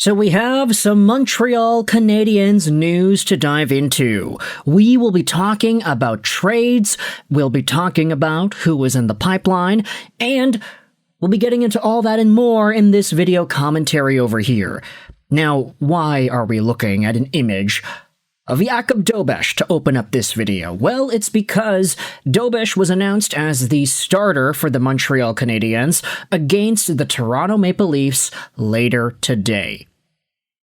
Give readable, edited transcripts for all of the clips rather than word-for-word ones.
So we have some Montreal Canadiens news to dive into. We will be talking about trades, we'll be talking about who is in the pipeline, and we'll be getting into all that and more in this video commentary over here. Now, why are we looking at an image of Jakub Dobeš to open up this video? Well, it's because Dobeš was announced as the starter for the Montreal Canadiens against the Toronto Maple Leafs later today.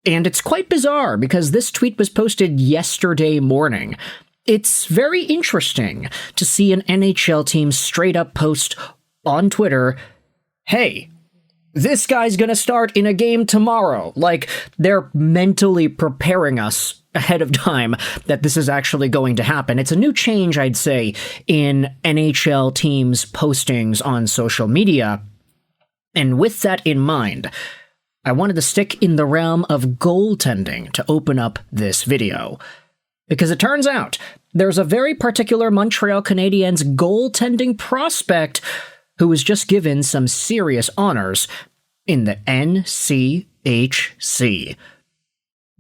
And it's quite bizarre because this tweet was posted yesterday morning. It's very interesting to see an NHL team straight up post on Twitter, "Hey, this guy's gonna start in a game tomorrow." Like, they're mentally preparing us ahead of time that this is actually going to happen. It's a new change, I'd say, in NHL teams' postings on social media. And with that in mind, I wanted to stick in the realm of goaltending to open up this video. Because it turns out there's a very particular Montreal Canadiens goaltending prospect who was just given some serious honors in the NCHC.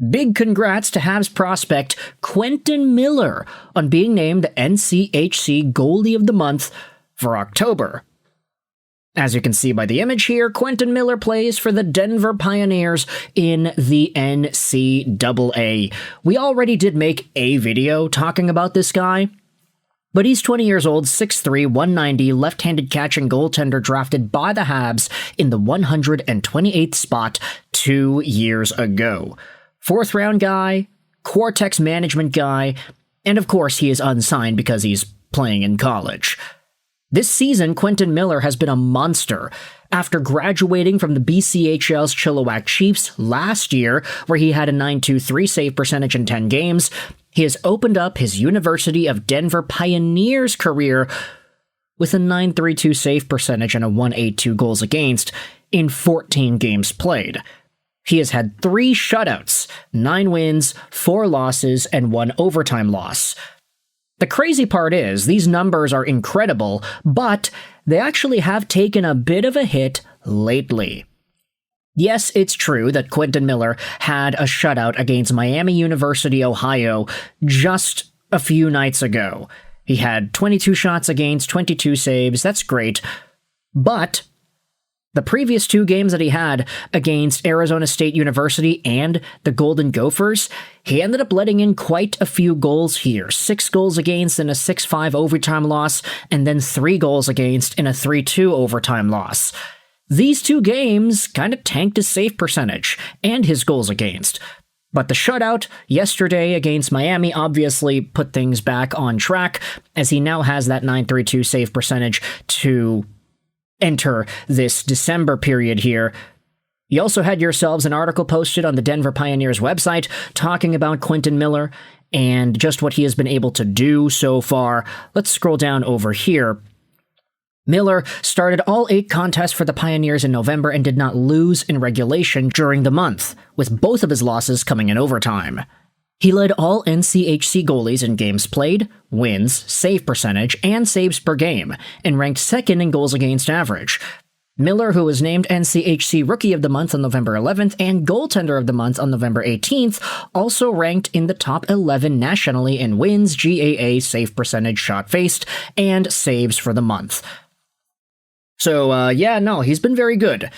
Big congrats to Habs prospect Quentin Miller on being named the NCHC Goalie of the Month for October. As you can see by the image here, Quentin Miller plays for the Denver Pioneers in the NCAA. We already did make a video talking about this guy, but he's 20 years old, 6'3", 190, left-handed catching goaltender drafted by the Habs in the 128th spot 2 years ago. Fourth-round guy, Quartex management guy, and of course he is unsigned because he's playing in college. This season, Quentin Miller has been a monster. After graduating from the BCHL's Chilliwack Chiefs last year, where he had a .923 save percentage in 10 games, he has opened up his University of Denver Pioneers career with a .932 save percentage and a .182 goals against in 14 games played. He has had 3 shutouts, 9 wins, 4 losses, and 1 overtime loss. The crazy part is, these numbers are incredible, but they actually have taken a bit of a hit lately. Yes, it's true that Quentin Miller had a shutout against Miami University, Ohio, just a few nights ago. He had 22 shots against, 22 saves, that's great, but the previous 2 games that he had against Arizona State University and the Golden Gophers, he ended up letting in quite a few goals here. 6 goals against in a 6-5 overtime loss, and then 3 goals against in a 3-2 overtime loss. These 2 games kind of tanked his save percentage and his goals against. But the shutout yesterday against Miami obviously put things back on track, as he now has that .932 save percentage to enter this December period here. You also had yourselves an article posted on the Denver Pioneers website talking about Quentin Miller and just what he has been able to do so far. Let's scroll down over here. Miller started all 8 contests for the Pioneers in November and did not lose in regulation during the month, with both of his losses coming in overtime. He led all NCHC goalies in games played, wins, save percentage, and saves per game, and ranked second in goals against average. Miller, who was named NCHC Rookie of the Month on November 11th and Goaltender of the Month on November 18th, also ranked in the top 11 nationally in wins, GAA, save percentage, shot faced, and saves for the month. So, he's been very good.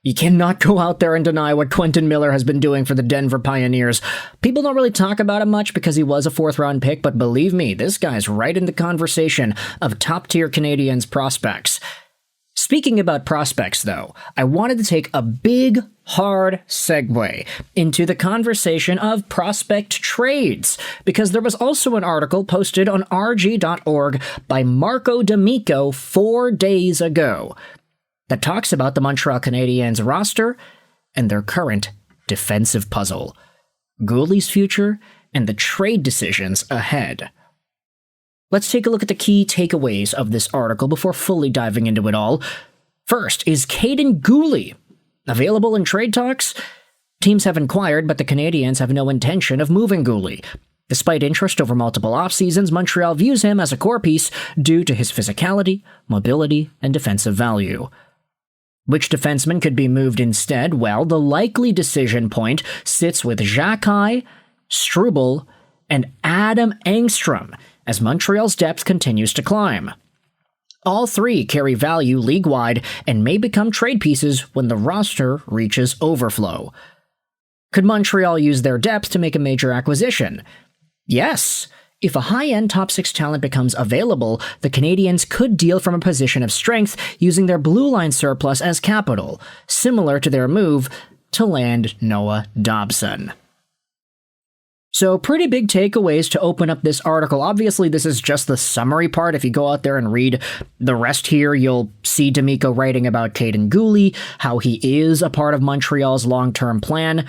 You cannot go out there and deny what Quentin Miller has been doing for the Denver Pioneers. People don't really talk about him much because he was a 4th-round pick, but believe me, this guy's right in the conversation of top-tier Canadiens prospects. Speaking about prospects, though, I wanted to take a big, hard segue into the conversation of prospect trades, because there was also an article posted on rg.org by Marco D'Amico 4 days ago that talks about the Montreal Canadiens roster and their current defensive puzzle, goalie's future, and the trade decisions ahead. Let's take a look at the key takeaways of this article before fully diving into it all. First, is Kaiden Guhle available in trade talks? Teams have inquired, but the Canadiens have no intention of moving Guhle. Despite interest over multiple off-seasons, Montreal views him as a core piece due to his physicality, mobility, and defensive value. Which defenseman could be moved instead? Well, the likely decision point sits with Xhekaj, Struble, and Adam Engstrom as Montreal's depth continues to climb. All three carry value league-wide and may become trade pieces when the roster reaches overflow. Could Montreal use their depth to make a major acquisition? Yes. If a high-end top-6 talent becomes available, the Canadiens could deal from a position of strength using their blue line surplus as capital, similar to their move to land Noah Dobson. So pretty big takeaways to open up this article. Obviously, this is just the summary part. If you go out there and read the rest here, you'll see D'Amico writing about Kaiden Guhle, how he is a part of Montreal's long-term plan,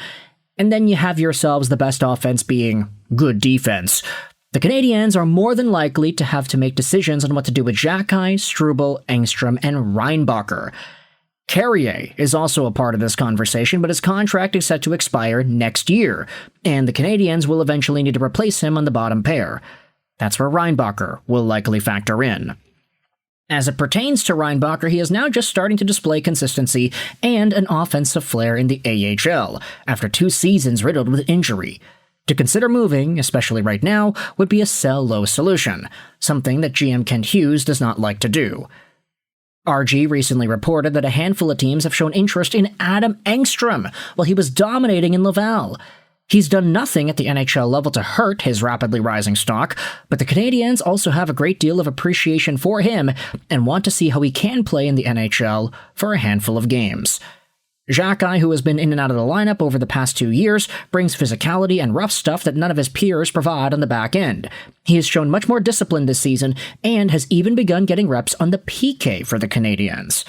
and then you have yourselves the best offense being good defense. The Canadiens are more than likely to have to make decisions on what to do with Xhekaj, Struble, Engstrom, and Reinbacher. Carrier is also a part of this conversation, but his contract is set to expire next year, and the Canadiens will eventually need to replace him on the bottom pair. That's where Reinbacher will likely factor in. As it pertains to Reinbacher, he is now just starting to display consistency and an offensive flair in the AHL, after 2 seasons riddled with injury. To consider moving, especially right now, would be a sell-low solution, something that GM Kent Hughes does not like to do. RG recently reported that a handful of teams have shown interest in Adam Engstrom while he was dominating in Laval. He's done nothing at the NHL level to hurt his rapidly rising stock, but the Canadiens also have a great deal of appreciation for him and want to see how he can play in the NHL for a handful of games. Xhekaj, who has been in and out of the lineup over the past 2 years, brings physicality and rough stuff that none of his peers provide on the back end. He has shown much more discipline this season and has even begun getting reps on the PK for the Canadiens.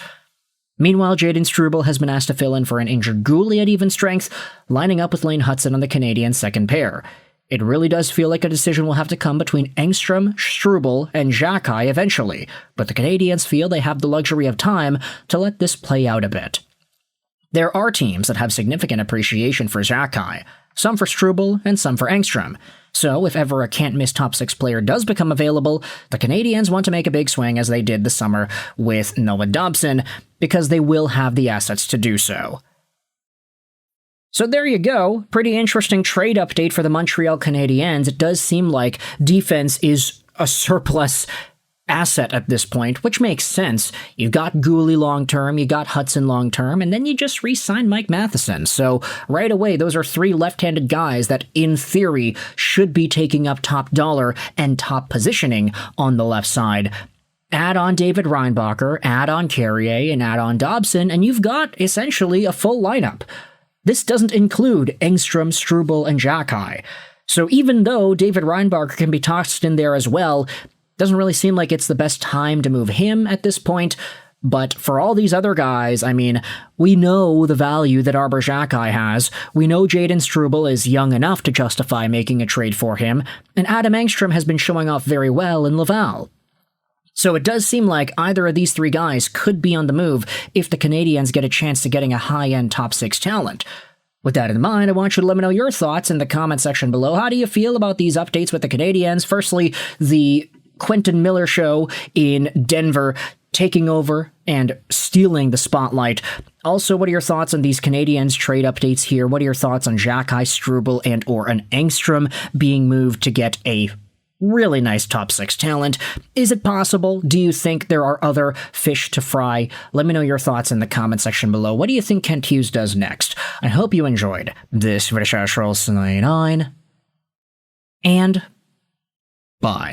Meanwhile, Jayden Struble has been asked to fill in for an injured Guhle at even strength, lining up with Lane Hutson on the Canadiens' second pair. It really does feel like a decision will have to come between Engstrom, Struble, and Xhekaj eventually, but the Canadiens feel they have the luxury of time to let this play out a bit. There are teams that have significant appreciation for Xhekaj, some for Struble and some for Engstrom. So if ever a can't-miss top-6 player does become available, the Canadiens want to make a big swing as they did this summer with Noah Dobson, because they will have the assets to do so. So there you go. Pretty interesting trade update for the Montreal Canadiens. It does seem like defense is a surplus asset at this point, which makes sense. You got Guhle long-term, you got Hutson long-term, and then you just re-signed Mike Matheson. So right away, those are 3 left-handed guys that, in theory, should be taking up top dollar and top positioning on the left side. Add on David Reinbacher, add on Carrier, and add on Dobson, and you've got, essentially, a full lineup. This doesn't include Engstrom, Struble, and Xhekaj. So even though David Reinbacher can be tossed in there as well, doesn't really seem like it's the best time to move him at this point, but for all these other guys, I mean, we know the value that Arber Xhekaj has, we know Jayden Struble is young enough to justify making a trade for him, and Adam Engstrom has been showing off very well in Laval. So it does seem like either of these 3 guys could be on the move if the Canadiens get a chance to getting a high-end top-6 talent. With that in mind, I want you to let me know your thoughts in the comment section below. How do you feel about these updates with the Canadiens? Firstly, the Quentin Miller show in Denver taking over and stealing the spotlight. Also, what are your thoughts on these Canadiens trade updates here? What are your thoughts on Xhekaj, Struble, and or an Engstrom being moved to get a really nice top-6 talent? Is it possible? Do you think there are other fish to fry? Let me know your thoughts in the comment section below. What do you think Kent Hughes does next? I hope you enjoyed this video, and bye.